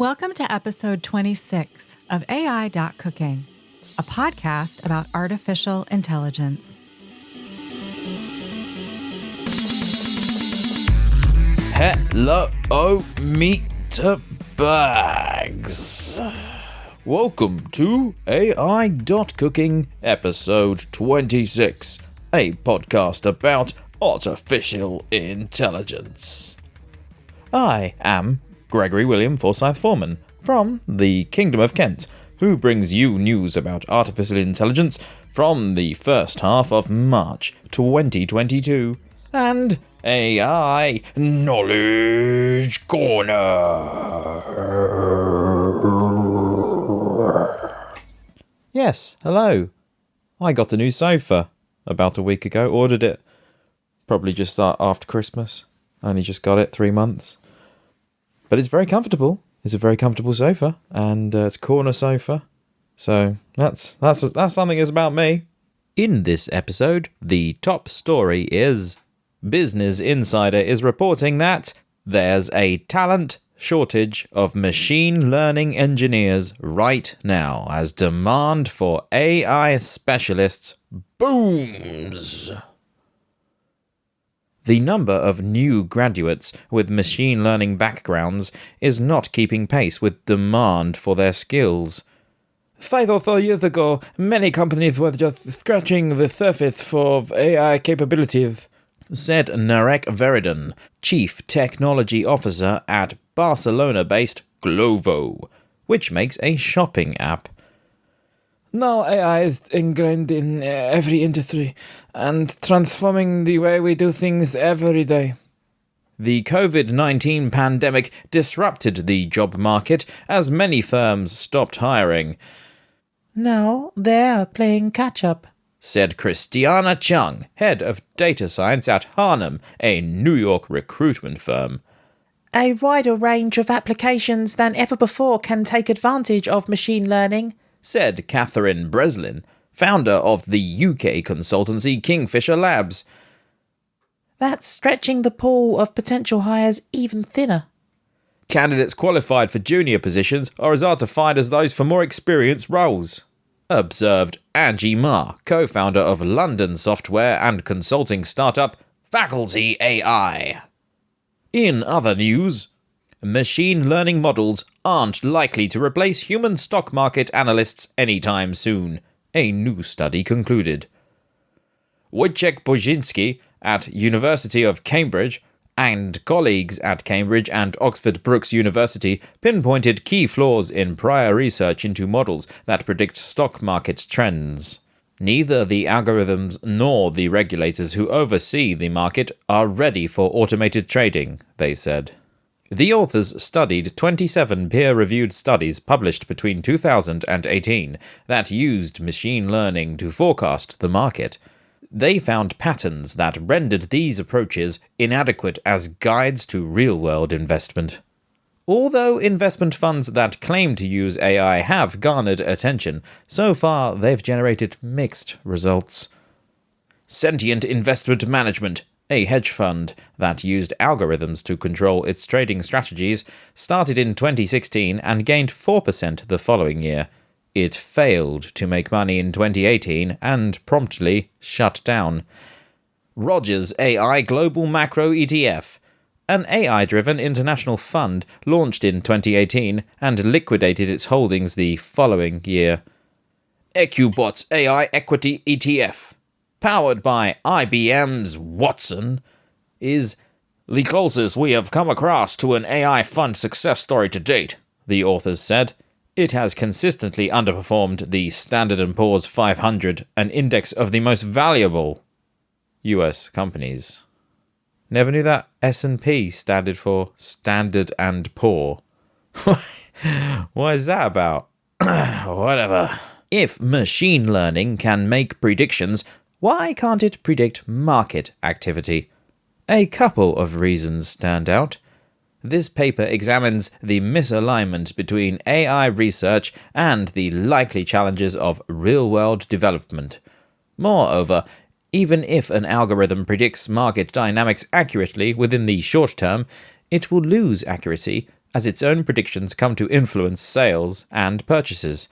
Welcome to episode 26 of AI.cooking, a podcast about artificial intelligence. Hello, meter bags. Welcome to AI.cooking episode 26, a podcast about artificial intelligence. I am Gregory William Forsyth Foreman from the Kingdom of Kent, who brings you news about artificial intelligence from the first half of March 2022 and AI Knowledge Corner. Yes, hello. I got a new sofa about a week ago, ordered it probably just after Christmas. Only just got it 3 months. But it's very comfortable. It's a very comfortable sofa, and it's a corner sofa. So that's something that's about me. In this episode, the top story is Business Insider is reporting that there's a talent shortage of machine learning engineers right now as demand for AI specialists booms. The number of new graduates with machine learning backgrounds is not keeping pace with demand for their skills. 5 or 4 years ago, many companies were just scratching the surface for AI capabilities, said Narek Veridon, Chief Technology Officer at Barcelona-based Glovo, which makes a shopping app. Now AI is ingrained in every industry and transforming the way we do things every day. The COVID-19 pandemic disrupted the job market as many firms stopped hiring. Now they're playing catch-up, said Christiana Chung, head of data science at Harnum, a New York recruitment firm. A wider range of applications than ever before can take advantage of machine learning, said Catherine Breslin, founder of the UK consultancy Kingfisher Labs. That's stretching the pool of potential hires even thinner. Candidates qualified for junior positions are as hard to find as those for more experienced roles, observed Angie Ma, co-founder of London software and consulting startup Faculty AI. In other news, machine learning models aren't likely to replace human stock market analysts anytime soon, a new study concluded. Wojciech Bozinski at University of Cambridge and colleagues at Cambridge and Oxford Brookes University pinpointed key flaws in prior research into models that predict stock market trends. Neither the algorithms nor the regulators who oversee the market are ready for automated trading, they said. The authors studied 27 peer-reviewed studies published between 2018 that used machine learning to forecast the market. They found patterns that rendered these approaches inadequate as guides to real-world investment. Although investment funds that claim to use AI have garnered attention, so far they've generated mixed results. Sentient Investment Management, a hedge fund that used algorithms to control its trading strategies, started in 2016 and gained 4% the following year. It failed to make money in 2018 and promptly shut down. Rogers AI Global Macro ETF, an AI-driven international fund, launched in 2018 and liquidated its holdings the following year. EcuBot's AI Equity ETF, powered by IBM's Watson, is the closest we have come across to an AI fund success story to date, the authors said. It has consistently underperformed the Standard & Poor's 500, an index of the most valuable US companies. Never knew that S&P stood for Standard & Poor. What is that about? Whatever. If machine learning can make predictions, why can't it predict market activity? A couple of reasons stand out. This paper examines the misalignment between AI research and the likely challenges of real-world development. Moreover, even if an algorithm predicts market dynamics accurately within the short term, it will lose accuracy as its own predictions come to influence sales and purchases.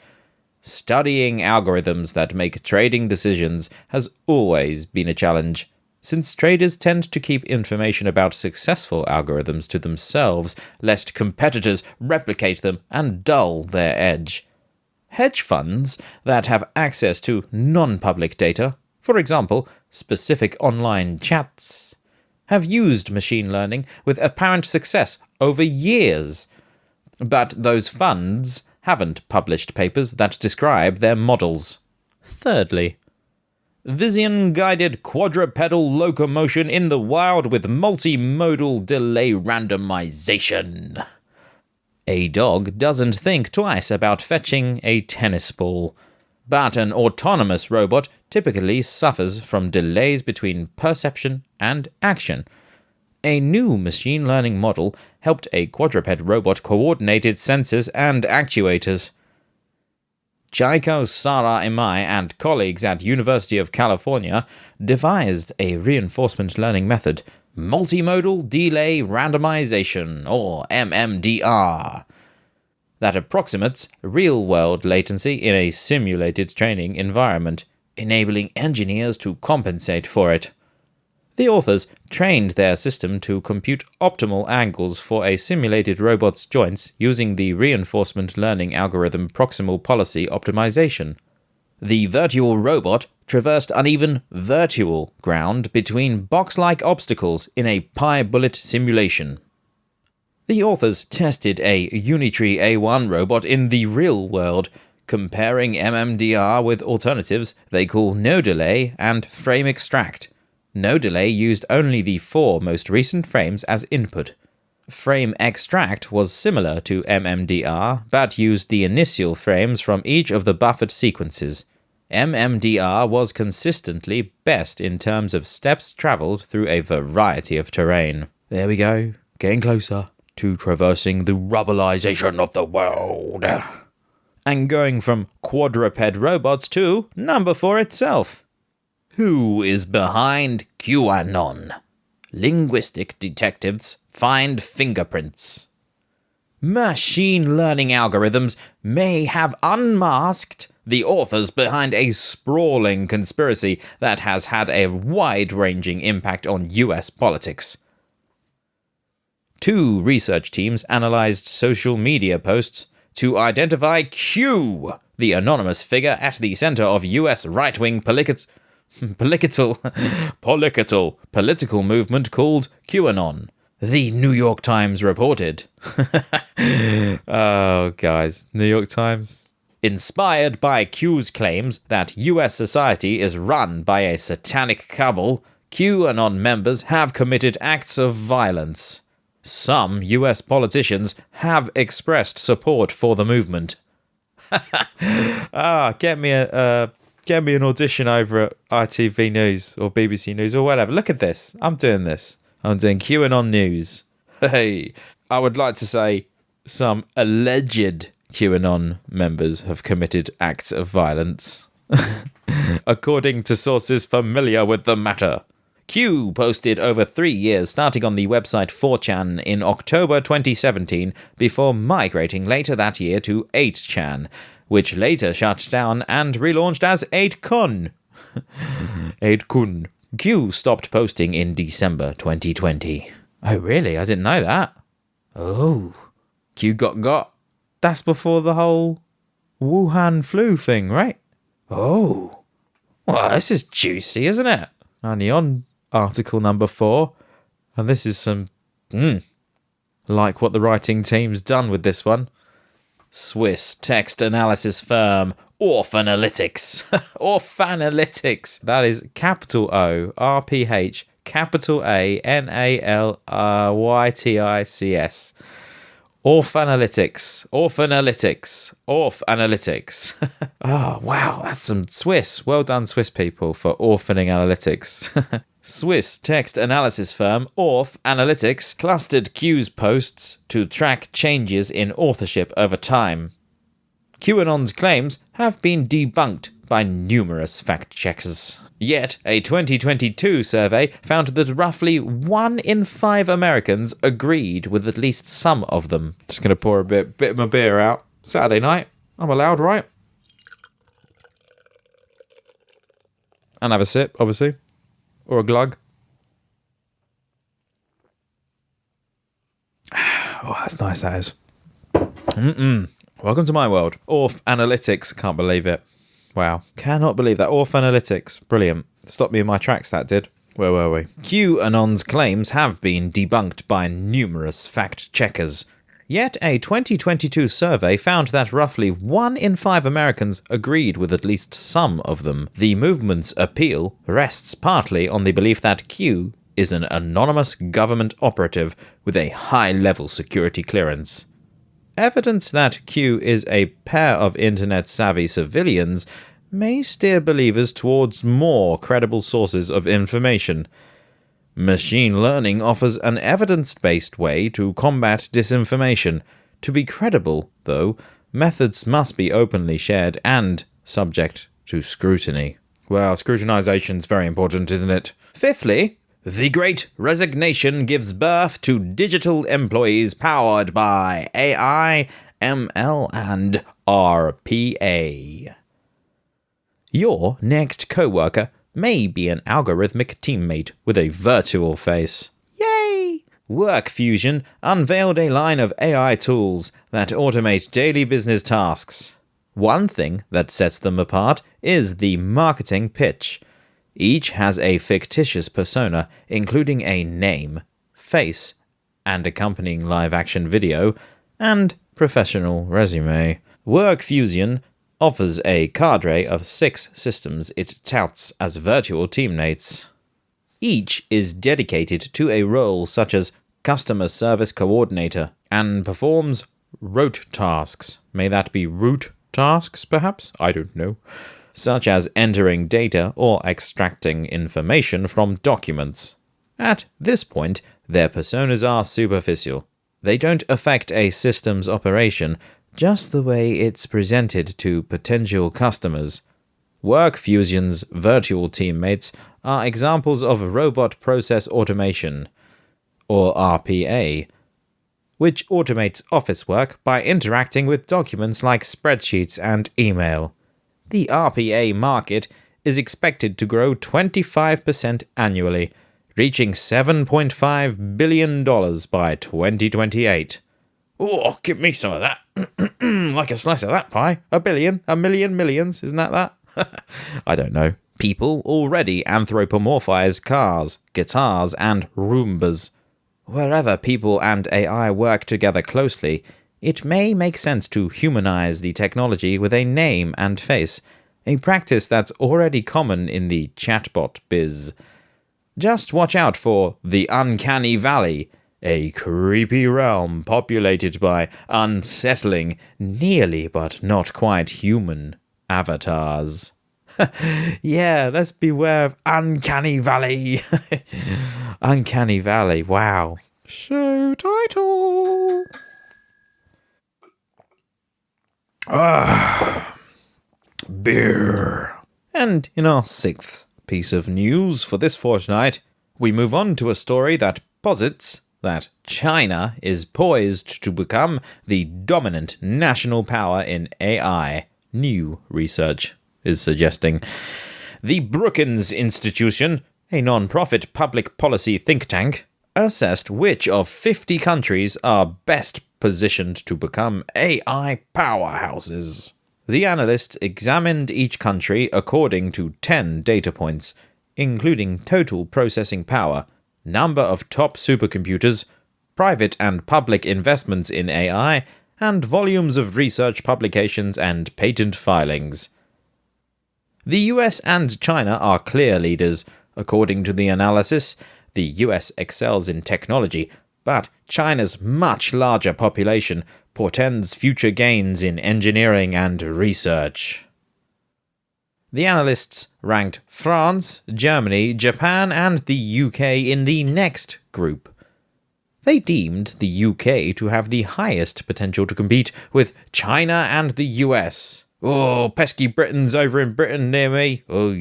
Studying algorithms that make trading decisions has always been a challenge, since traders tend to keep information about successful algorithms to themselves, lest competitors replicate them and dull their edge. Hedge funds that have access to non-public data, for example, specific online chats, have used machine learning with apparent success over years. But those funds haven't published papers that describe their models. Thirdly, Visionguided quadrupedal locomotion in the wild with multimodal delay randomization. A dog doesn't think twice about fetching a tennis ball, but an autonomous robot typically suffers from delays between perception and action. A new machine learning model helped a quadruped robot coordinate its sensors and actuators. Chaiko Sara Imai and colleagues at University of California devised a reinforcement learning method, multimodal delay randomization, or MMDR, that approximates real-world latency in a simulated training environment, enabling engineers to compensate for it. The authors trained their system to compute optimal angles for a simulated robot's joints using the reinforcement learning algorithm proximal policy optimization. The virtual robot traversed uneven virtual ground between box-like obstacles in a pi-bullet simulation. The authors tested a Unitree A1 robot in the real world, comparing MMDR with alternatives they call no delay and frame extract. No delay used only the 4 most recent frames as input. Frame extract was similar to MMDR, but used the initial frames from each of the buffered sequences. MMDR was consistently best in terms of steps travelled through a variety of terrain. There we go, getting closer to traversing the rubberization of the world. And going from quadruped robots to number 4 itself. Who is behind QAnon? Linguistic detectives find fingerprints. Machine learning algorithms may have unmasked the authors behind a sprawling conspiracy that has had a wide-ranging impact on US politics. 2 research teams analyzed social media posts to identify Q, the anonymous figure at the center of US right-wing political movement called QAnon. The New York Times reported. Oh, guys. New York Times. Inspired by Q's claims that US society is run by a satanic cabal, QAnon members have committed acts of violence. Some US politicians have expressed support for the movement. Get me an audition over at ITV News or BBC News or whatever. Look at this. I'm doing this. I'm doing QAnon News. Hey, I would like to say some alleged QAnon members have committed acts of violence, according to sources familiar with the matter. Q posted over 3 years, starting on the website 4chan in October 2017, before migrating later that year to 8chan, which later shut down and relaunched as 8kun. 8kun. Q stopped posting in December 2020. Oh, really? I didn't know that. Oh. Q got. That's before the whole Wuhan flu thing, right? Oh. Well, this is juicy, isn't it? Only on article number 4. And this is some... like what the writing team's done with this one. Swiss text analysis firm Orphanalytics. Orphanalytics. That is capital O, RPH, capital A, NALYTICS. Orphanalytics. Oh, wow, that's some Swiss. Well done, Swiss people, for orphaning analytics. Swiss text analysis firm Orphanalytics clustered Q's posts to track changes in authorship over time. QAnon's claims have been debunked by numerous fact-checkers. Yet, a 2022 survey found that roughly 1 in 5 Americans agreed with at least some of them. Just going to pour a bit of my beer out. Saturday night. I'm allowed, right? And have a sip, obviously. Or a glug. Oh, that's nice, that is. Welcome to my world. Orf Analytics. Can't believe it. Wow. Cannot believe that. Orf Analytics. Brilliant. Stopped me in my tracks, that did. Where were we? QAnon's claims have been debunked by numerous fact-checkers. Yet a 2022 survey found that roughly 1 in 5 Americans agreed with at least some of them. The movement's appeal rests partly on the belief that Q is an anonymous government operative with a high-level security clearance. Evidence that Q is a pair of internet-savvy civilians may steer believers towards more credible sources of information. Machine learning offers an evidence-based way to combat disinformation. To be credible, though, methods must be openly shared and subject to scrutiny. Well, scrutinization's very important, isn't it? Fifthly, the Great Resignation gives birth to digital employees powered by AI, ML, and RPA. Your next coworker may be an algorithmic teammate with a virtual face. Yay! WorkFusion unveiled a line of AI tools that automate daily business tasks. One thing that sets them apart is the marketing pitch. Each has a fictitious persona, including a name, face, and accompanying live-action video, and professional resume. WorkFusion offers a cadre of 6 systems it touts as virtual teammates. Each is dedicated to a role such as customer service coordinator and performs rote tasks. May that be root tasks, perhaps? I don't know. Such as entering data or extracting information from documents. At this point, their personas are superficial. They don't affect a system's operation, just the way it's presented to potential customers. WorkFusion's virtual teammates are examples of robot process automation, or RPA, which automates office work by interacting with documents like spreadsheets and email. The RPA market is expected to grow 25% annually, reaching $7.5 billion by 2028. Oh, give me some of that. Like a slice of that pie. A billion, a million, millions, isn't that? I don't know. People already anthropomorphize cars, guitars, and Roombas. Wherever people and AI work together closely, it may make sense to humanize the technology with a name and face, a practice that's already common in the chatbot biz. Just watch out for the Uncanny Valley, a creepy realm populated by unsettling, nearly but not quite human avatars. Yeah, let's beware of Uncanny Valley. Uncanny Valley, wow. Show title. Beer. And in our 6th piece of news for this fortnight, we move on to a story that posits that China is poised to become the dominant national power in AI, new research is suggesting. The Brookings Institution, a non-profit public policy think tank, assessed which of 50 countries are best positioned to become AI powerhouses. The analysts examined each country according to 10 data points, including total processing power, number of top supercomputers, private and public investments in AI, and volumes of research publications and patent filings. The US and China are clear leaders. According to the analysis, the US excels in technology, but China's much larger population portends future gains in engineering and research. The analysts ranked France, Germany, Japan, and the UK in the next group. They deemed the UK to have the highest potential to compete with China and the US. Oh, pesky Britons over in Britain near me. Oh,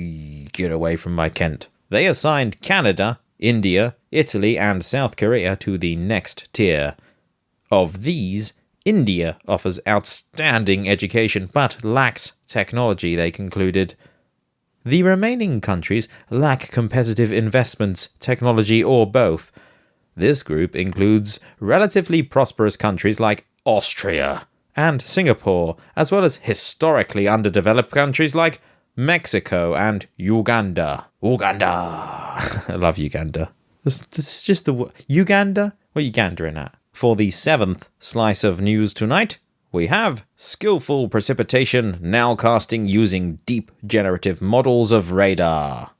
get away from my Kent. They assigned Canada, India, Italy, and South Korea to the next tier. Of these, India offers outstanding education but lacks technology, they concluded. The remaining countries lack competitive investments, technology, or both. This group includes relatively prosperous countries like Austria and Singapore, as well as historically underdeveloped countries like Mexico and Uganda. I love Uganda. It's just the Uganda? What are you gandering at? For the 7th slice of news tonight, we have skillful precipitation nowcasting using deep generative models of radar.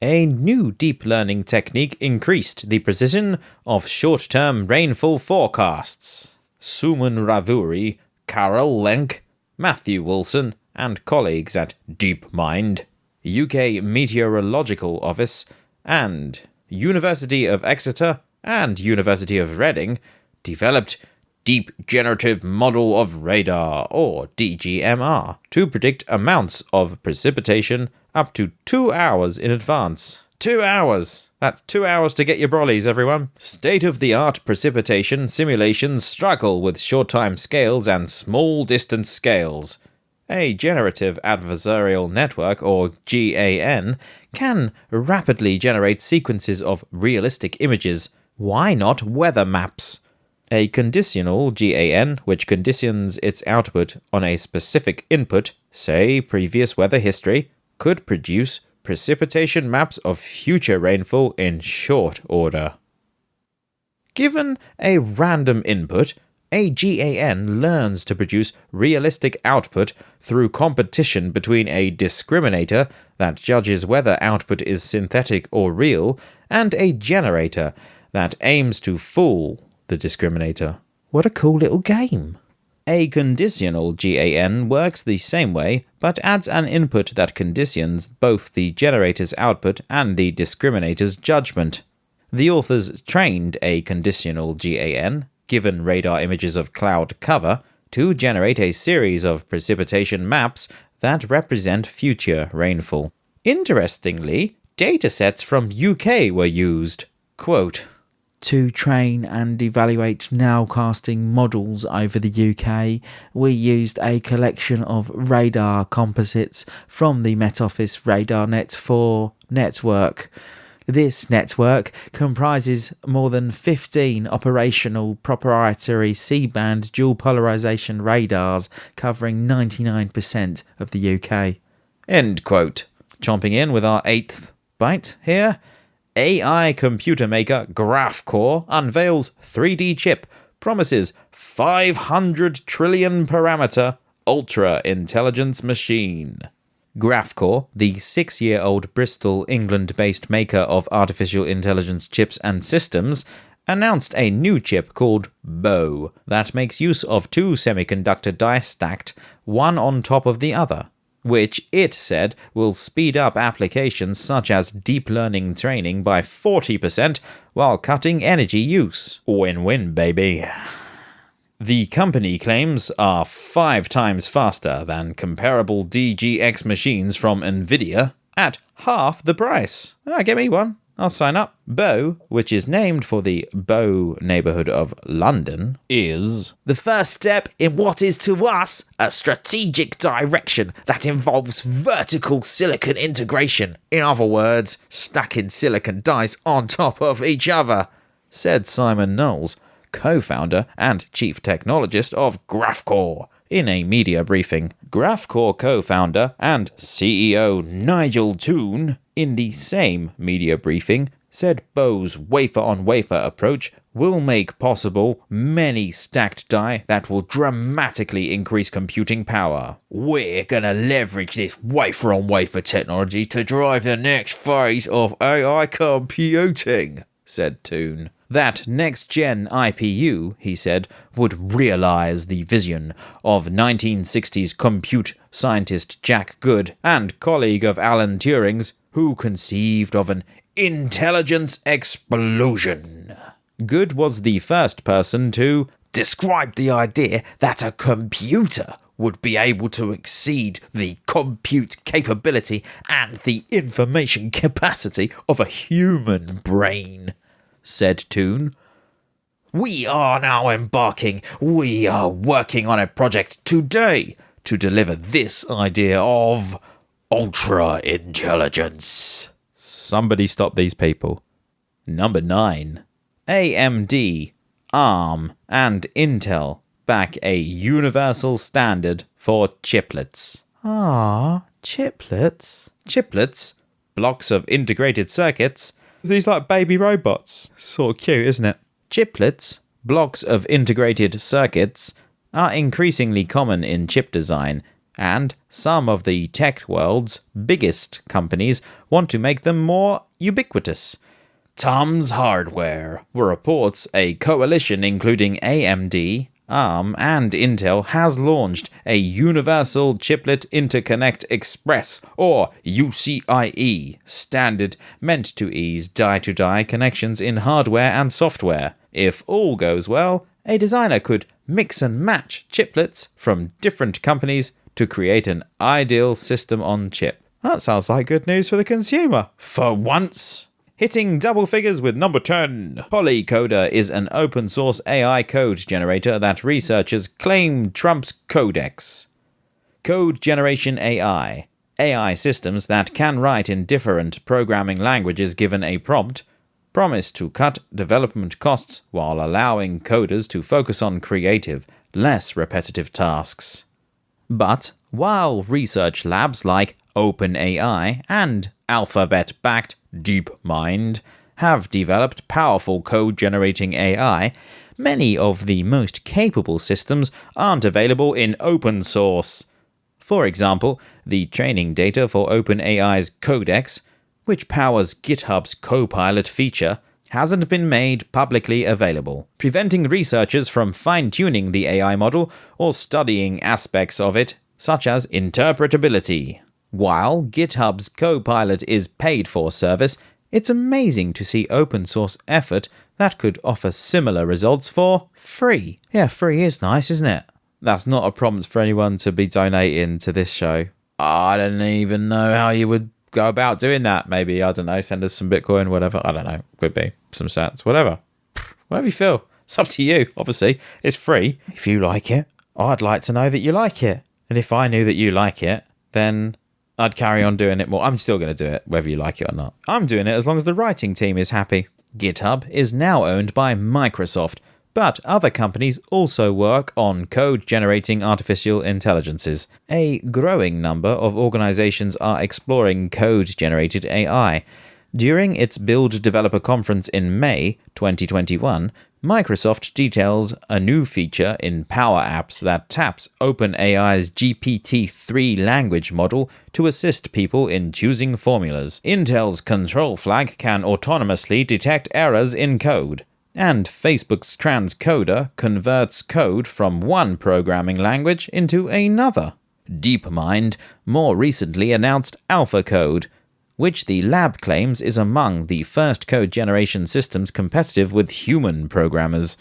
A new deep learning technique increased the precision of short-term rainfall forecasts. Suman Ravuri, Carol Lenk, Matthew Wilson, and colleagues at DeepMind, UK Meteorological Office, and University of Exeter and University of Reading developed Deep Generative Model of Radar, or DGMR, to predict amounts of precipitation up to 2 hours in advance. 2 hours! That's 2 hours to get your brollies, everyone. State-of-the-art precipitation simulations struggle with short-time scales and small-distance scales. A generative adversarial network, or GAN, can rapidly generate sequences of realistic images. Why not weather maps? A conditional GAN, which conditions its output on a specific input, say previous weather history, could produce precipitation maps of future rainfall in short order. Given a random input, a GAN learns to produce realistic output through competition between a discriminator that judges whether output is synthetic or real, and a generator that aims to fool the discriminator. What a cool little game. A conditional GAN works the same way, but adds an input that conditions both the generator's output and the discriminator's judgment. The authors trained a conditional GAN, given radar images of cloud cover, to generate a series of precipitation maps that represent future rainfall. Interestingly, datasets from UK were used. Quote, to train and evaluate nowcasting models over the UK, we used a collection of radar composites from the Met Office RadarNet 4 network. This network comprises more than 15 operational proprietary C-band dual polarization radars covering 99% of the UK. End quote. Chomping in with our 8th bite here. AI computer maker Graphcore unveils 3D chip, promises 500 trillion parameter ultra intelligence machine. Graphcore, the 6-year-old Bristol, England-based maker of artificial intelligence chips and systems, announced a new chip called BOW that makes use of 2 semiconductor die stacked, one on top of the other, which it said will speed up applications such as deep learning training by 40% while cutting energy use. Win-win, baby. The company claims are 5 times faster than comparable DGX machines from Nvidia at half the price. Get me one. I'll sign up. BOW, which is named for the Bow neighbourhood of London, is the first step in what is to us a strategic direction that involves vertical silicon integration. In other words, stacking silicon dice on top of each other, said Simon Knowles, co-founder and chief technologist of Graphcore, in a media briefing. Graphcore co-founder and CEO Nigel Toon, in the same media briefing, said BOW's wafer-on-wafer approach will make possible many stacked die that will dramatically increase computing power. We're gonna leverage this wafer-on-wafer technology to drive the next phase of AI computing, said Toon. That next-gen IPU, he said, would realise the vision of 1960s compute scientist Jack Good and colleague of Alan Turing's, who conceived of an intelligence explosion. Good was the first person to describe the idea that a computer would be able to exceed the compute capability and the information capacity of a human brain, said Toon. We are working on a project today to deliver this idea of ultra-intelligence. Somebody stop these people. Number 9. AMD, ARM, and Intel back a universal standard for chiplets. Chiplets? Chiplets? Blocks of integrated circuits? These like baby robots. Sort of cute, isn't it? Chiplets, blocks of integrated circuits, are increasingly common in chip design, and some of the tech world's biggest companies want to make them more ubiquitous. Tom's Hardware reports a coalition including AMD, ARM, and Intel has launched a Universal Chiplet Interconnect Express, or UCIe, standard meant to ease die-to-die connections in hardware and software. If all goes well, a designer could mix and match chiplets from different companies to create an ideal system on chip. That sounds like good news for the consumer. For once. Hitting double figures with number 10. Polycoder is an open source AI code generator that researchers claim trumps Codex. Code generation AI. AI systems that can write in different programming languages given a prompt promise to cut development costs while allowing coders to focus on creative, less repetitive tasks. But while research labs like OpenAI and Alphabet-backed DeepMind have developed powerful code-generating AI, many of the most capable systems aren't available in open source. For example, the training data for OpenAI's Codex, which powers GitHub's Copilot feature, hasn't been made publicly available, preventing researchers from fine-tuning the AI model or studying aspects of it, such as interpretability. While GitHub's Copilot is paid-for service, it's amazing to see open-source effort that could offer similar results for free. Yeah, free is nice, isn't it? That's not a prompt for anyone to be donating to this show. I don't even know how you would go about doing that. Maybe, I don't know, send us some Bitcoin, whatever. I don't know. Could be some sats, whatever. Whatever you feel. It's up to you, obviously. It's free. If you like it, I'd like to know that you like it. And if I knew that you like it, then I'd carry on doing it more. I'm still going to do it, whether you like it or not. I'm doing it as long as the writing team is happy. GitHub is now owned by Microsoft, but other companies also work on code-generating artificial intelligences. A growing number of organizations are exploring code-generated AI. During its Build Developer Conference in May 2021, Microsoft details a new feature in Power Apps that taps OpenAI's GPT-3 language model to assist people in choosing formulas. Intel's Control Flag can autonomously detect errors in code. And Facebook's Transcoder converts code from one programming language into another. DeepMind more recently announced AlphaCode, which the lab claims is among the first code generation systems competitive with human programmers.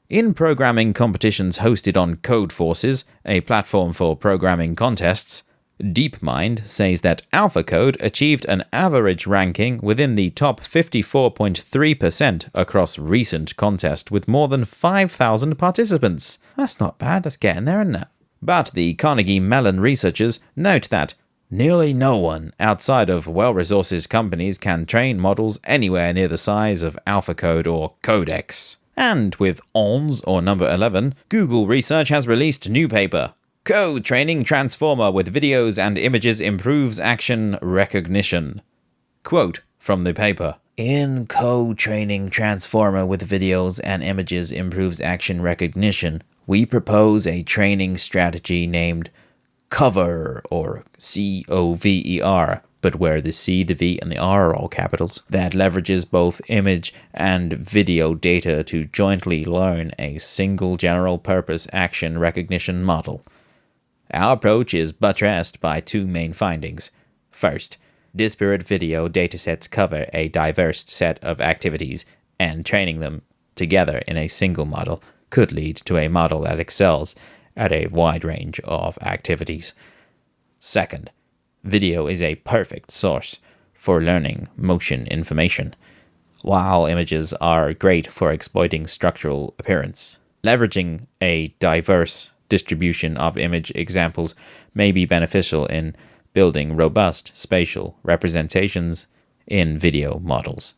In programming competitions hosted on Codeforces, a platform for programming contests, DeepMind says that AlphaCode achieved an average ranking within the top 54.3% across recent contests with more than 5,000 participants. That's not bad, that's getting there, isn't it? But the Carnegie Mellon researchers note that nearly no one outside of well-resourced companies can train models anywhere near the size of AlphaCode or Codex. And with ONS, or number 11, Google Research has released a new paper. Code Training Transformer with Videos and Images Improves Action Recognition. Quote from the paper. In Code Training Transformer with Videos and Images Improves Action Recognition, we propose a training strategy named COVER, or COVER, but where the C, the V, and the R are all capitals, that leverages both image and video data to jointly learn a single general-purpose action recognition model. Our approach is buttressed by two main findings. First, disparate video datasets cover a diverse set of activities, and training them together in a single model could lead to a model that excels at a wide range of activities. Second, video is a perfect source for learning motion information. While images are great for exploiting structural appearance, leveraging a diverse distribution of image examples may be beneficial in building robust spatial representations in video models.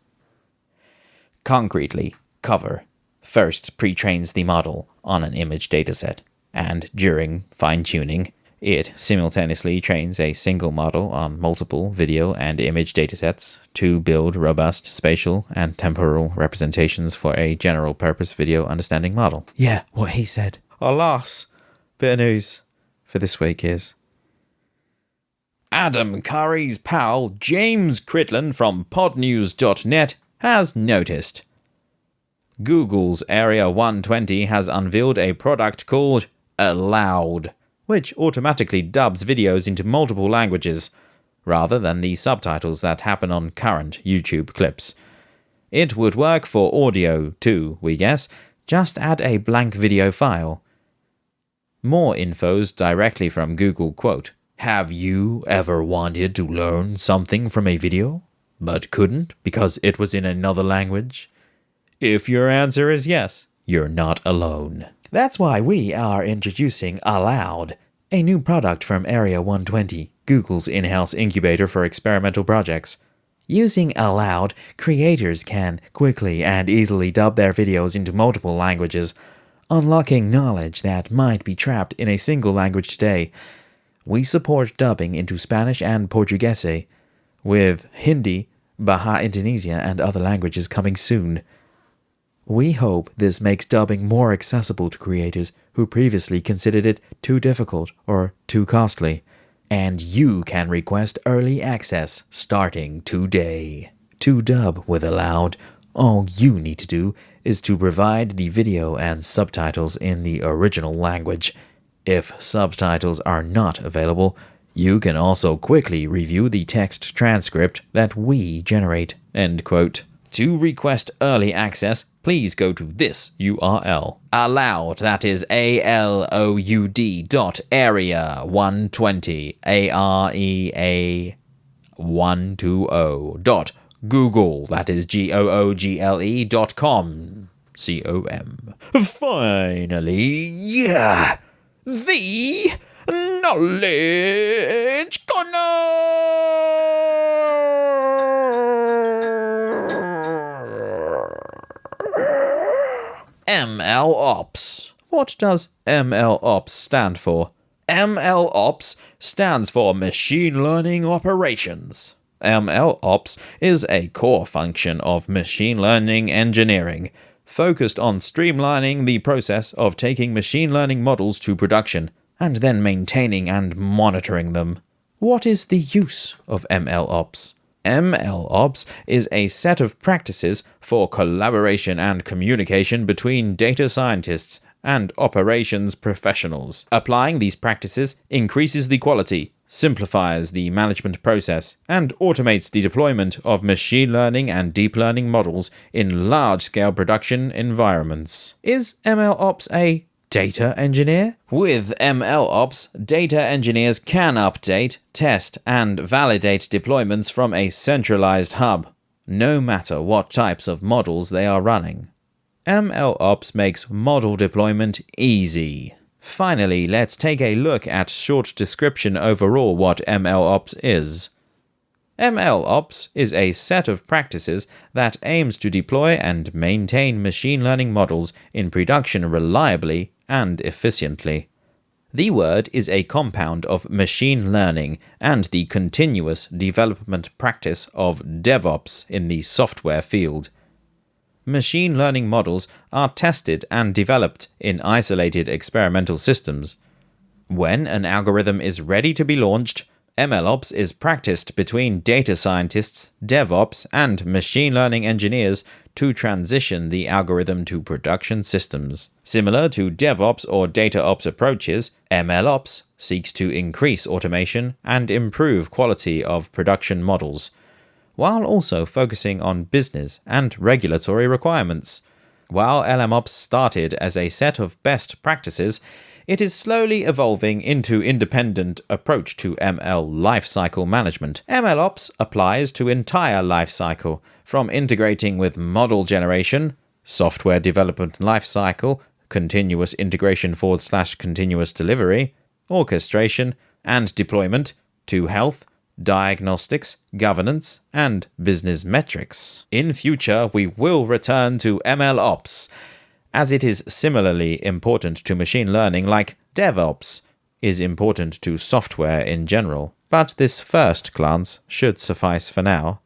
Concretely, Cover first pre-trains the model on an image dataset, and during fine-tuning, it simultaneously trains a single model on multiple video and image datasets to build robust spatial and temporal representations for a general-purpose video understanding model. Yeah, what he said. Alas, bit of news for this week is Adam Curry's pal James Cridland from podnews.net has noticed Google's Area 120 has unveiled a product called Aloud, which automatically dubs videos into multiple languages, rather than the subtitles that happen on current YouTube clips. It would work for audio too, we guess. Just add a blank video file. More infos directly from Google quote, "Have you ever wanted to learn something from a video, but couldn't because it was in another language? If your answer is yes, you're not alone." That's why we are introducing Aloud, a new product from Area 120, Google's in-house incubator for experimental projects. Using Aloud, creators can quickly and easily dub their videos into multiple languages, unlocking knowledge that might be trapped in a single language today. We support dubbing into Spanish and Portuguese, with Hindi, Bahasa Indonesia, and other languages coming soon. We hope this makes dubbing more accessible to creators who previously considered it too difficult or too costly. And you can request early access starting today. To dub with Aloud, all you need to do is to provide the video and subtitles in the original language. If subtitles are not available, you can also quickly review the text transcript that we generate. End quote. To request early access, please go to this URL. Aloud, that is ALOUD.area120, AREA120.google, that is GOOGLE.com, COM. Finally, yeah, the Knowledge Corner! MLops. What does MLops stand for? MLops stands for Machine Learning Operations. MLops is a core function of machine learning engineering, focused on streamlining the process of taking machine learning models to production, and then maintaining and monitoring them. What is the use of MLops? MLops is a set of practices for collaboration and communication between data scientists and operations professionals. Applying these practices increases the quality, simplifies the management process, and automates the deployment of machine learning and deep learning models in large-scale production environments. Is MLOps a data engineer? With MLOps, data engineers can update, test, and validate deployments from a centralized hub, no matter what types of models they are running. MLOps makes model deployment easy. Finally, let's take a look at short description overall what MLOps is. MLOps is a set of practices that aims to deploy and maintain machine learning models in production reliably and efficiently. The word is a compound of machine learning and the continuous development practice of DevOps in the software field. Machine learning models are tested and developed in isolated experimental systems. When an algorithm is ready to be launched, MLOps is practiced between data scientists, DevOps, and machine learning engineers to transition the algorithm to production systems. Similar to DevOps or DataOps approaches, MLOps seeks to increase automation and improve quality of production models, while also focusing on business and regulatory requirements. While LMOps started as a set of best practices, it is slowly evolving into independent approach to ML lifecycle management. MLops applies to entire lifecycle, from integrating with model generation, software development lifecycle, continuous integration / continuous delivery, orchestration, and deployment, to health, diagnostics, governance, and business metrics. In future, we will return to MLOps, as it is similarly important to machine learning like DevOps is important to software in general. But this first glance should suffice for now.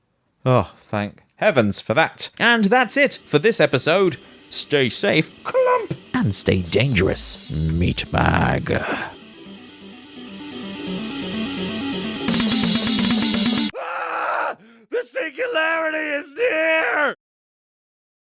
Oh, thank heavens for that. And that's it for this episode. Stay safe, clump, and stay dangerous, meatbag. The singularity is near!